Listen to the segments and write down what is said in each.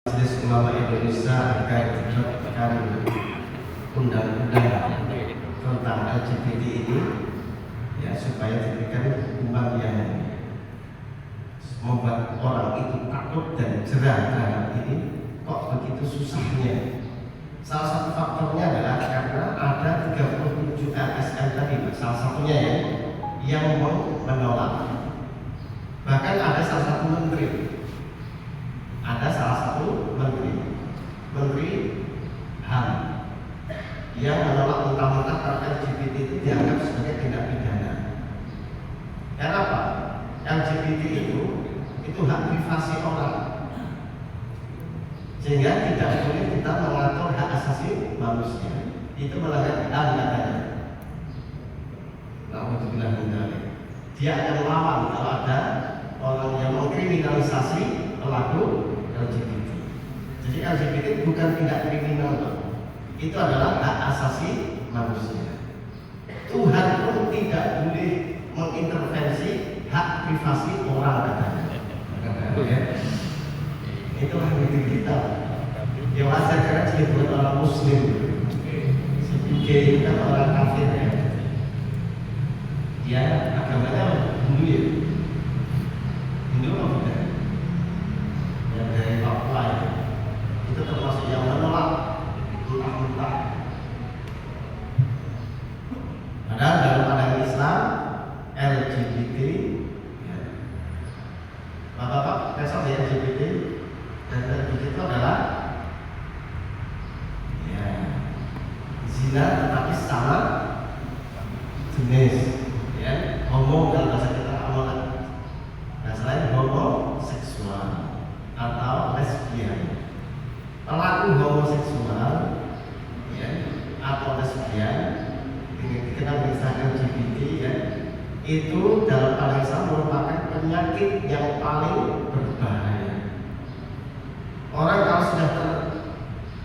Majelis Ulama Indonesia akan menerbitkan undang-undang tentang LGBT ini, ya, supaya diberikan hukuman yang membuat orang itu takut dan jerah terhadap ini. Kok begitu susahnya? Salah satu faktornya adalah karena ada 37 LSM tadi, salah satunya yang menolak. Bahkan ada salah satu menteri HAM yang menolak mentah-mentah karena LGBT itu dianggap sebagai tindak pidana. Karena apa? LGBT itu hak privasi orang, sehingga tidak boleh kita mengatur hak asasi manusia. Itu melanggar hak katanya. Alhamdulillah, dia akan melawan kalau ada orang yang mengkriminalisasi pelaku LGBT. Jadi LGBT bukan tindak kriminal, itu adalah hak asasi manusia. Tuhan pun tidak boleh mengintervensi hak privasi orang katanya. Itulah negeri kita. Ya wajar karena dia bukan orang Muslim. Si gay itu kan orang kafir ya. Dia agamanya Hindu ya. Hindu apa bukan? Yang dari Papua itu termasuk yang menolak mentah-mentah. Padahal dalam pandangan Islam LGBT, ya. Bapak-bapak besok ya LGBT dan LGBT itu adalah ya, zina tetapi sama jenis, ya, homo dalam bahasa kita amolat. Nah, selain homoseksual atau lesbian, pelaku homoseksual, ya, atau lesbian dikenal dengan LGBT, ya, itu dalam pandangan Islam merupakan penyakit yang paling berbahaya. Orang kalau sudah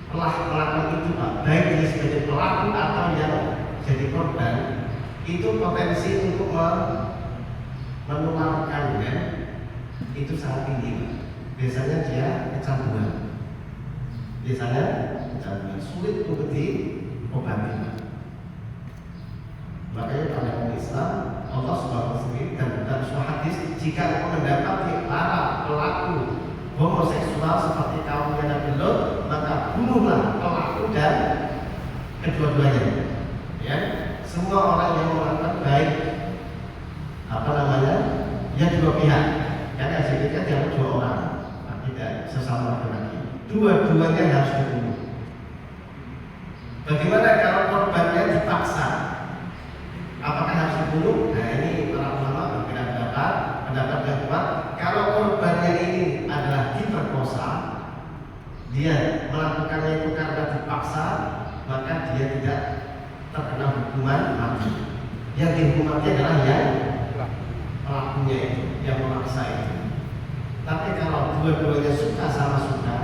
telah melakukan itu, Pak, baik dia sebagai pelaku atau yang jadi korban, itu potensi untuk menularkan, ya, itu sangat tinggi. Biasanya dia kecanduan. Sulit untuk diobati. Makanya pandangan Islam, Allah SWT dan dalam sebuah hadis, jika engkau mendapati para pelaku homoseksual seperti kaumnya Nabi Lot, maka bunuhlah pelaku dan kedua-duanya. Ya, semua orang yang melakukan baik, ya dua pihak. Karena LGBT kan jangan dua orang, tidak sesama laki-laki. Dua-duanya harus dibunuh. Bagaimana kalau korbannya dipaksa? Apakah harus dibunuh? Nah, ini para ulama berbeda pendapat yang kuat. Kalau korbannya ini adalah diperkosa, dia melakukannya itu karena dipaksa, maka dia tidak terkena hukuman mati. Yang dihukum mati adalah yang pelakunya itu, yang memaksa itu. Tapi kalau dua-duanya suka sama suka,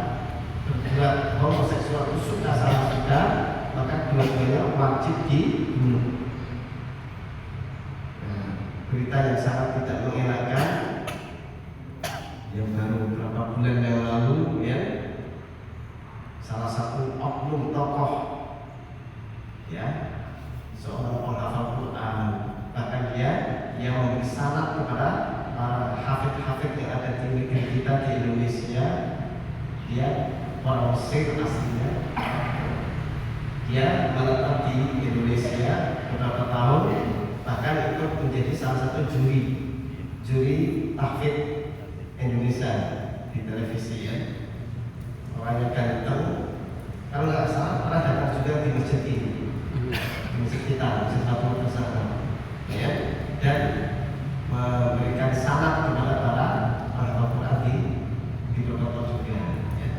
berbuat homoseksual itu suka sama suka, maka dua-duanya wajib dibunuh. Berita yang sangat tidak mengenakan yang baru beberapa bulan yang lalu, ya, salah satu oknum tokoh, ya, seorang penghafal Quran, bahkan dia yang memberi sanad kepada para hafid-hafid yang ada di negeri kita di Indonesia. Dia orang Mesir aslinya, dia menetap di Indonesia beberapa tahun, bahkan ikut menjadi salah satu juri tahfidz Indonesia di televisi, ya. Orangnya ganteng, kalau nggak salah pernah datang juga di masjid ini, di masjid kita, masjid Fatul Bersama, ya, dan memberikan sanad kepada para Al-Quran di protokol juga, ya.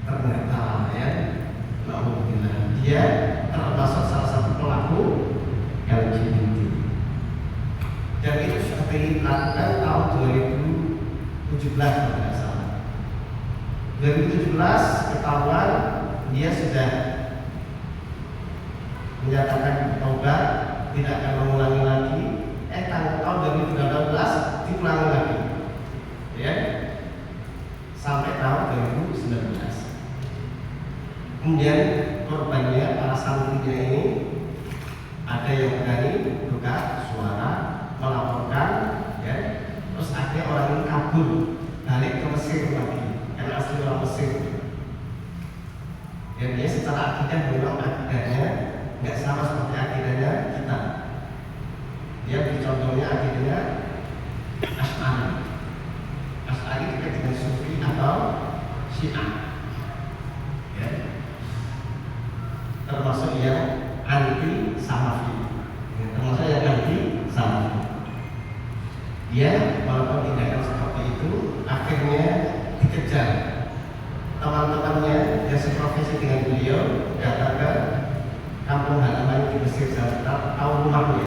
Ternyata, ya, alhamdulillah, dia termasuk salah satu pelaku LGBT. Dan itu sudah dilakukan tahun 2017 kalau tidak salah. 2017 ketahuan dia sudah menyatakan taubat, tidak akan mengulangi lagi. Tahun 2019 diulangi lagi, ya, sampai sampai tahun 2019. Kemudian korbannya, para santrinya ini ada yang berani buka suara melaporkan, ya. Terus akhirnya orang ini kabur balik ke Mesir lagi, karena asli orang Mesir. Dan dia secara akidah memang akidahnya nggak sama seperti akidahnya kita. Dia contohnya akidahnya Asy'ari. Asy'ari dekat dengan Sufi atau Syiah, ya. Termasuk yang anti Salafi, ya, termasuk yang anti Salafi. Dia walaupun tindakan seperti itu akhirnya dikejar teman-temannya yang seprofesi dengan beliau, datang ke kampung halaman di Mesir, tahu rumahnya.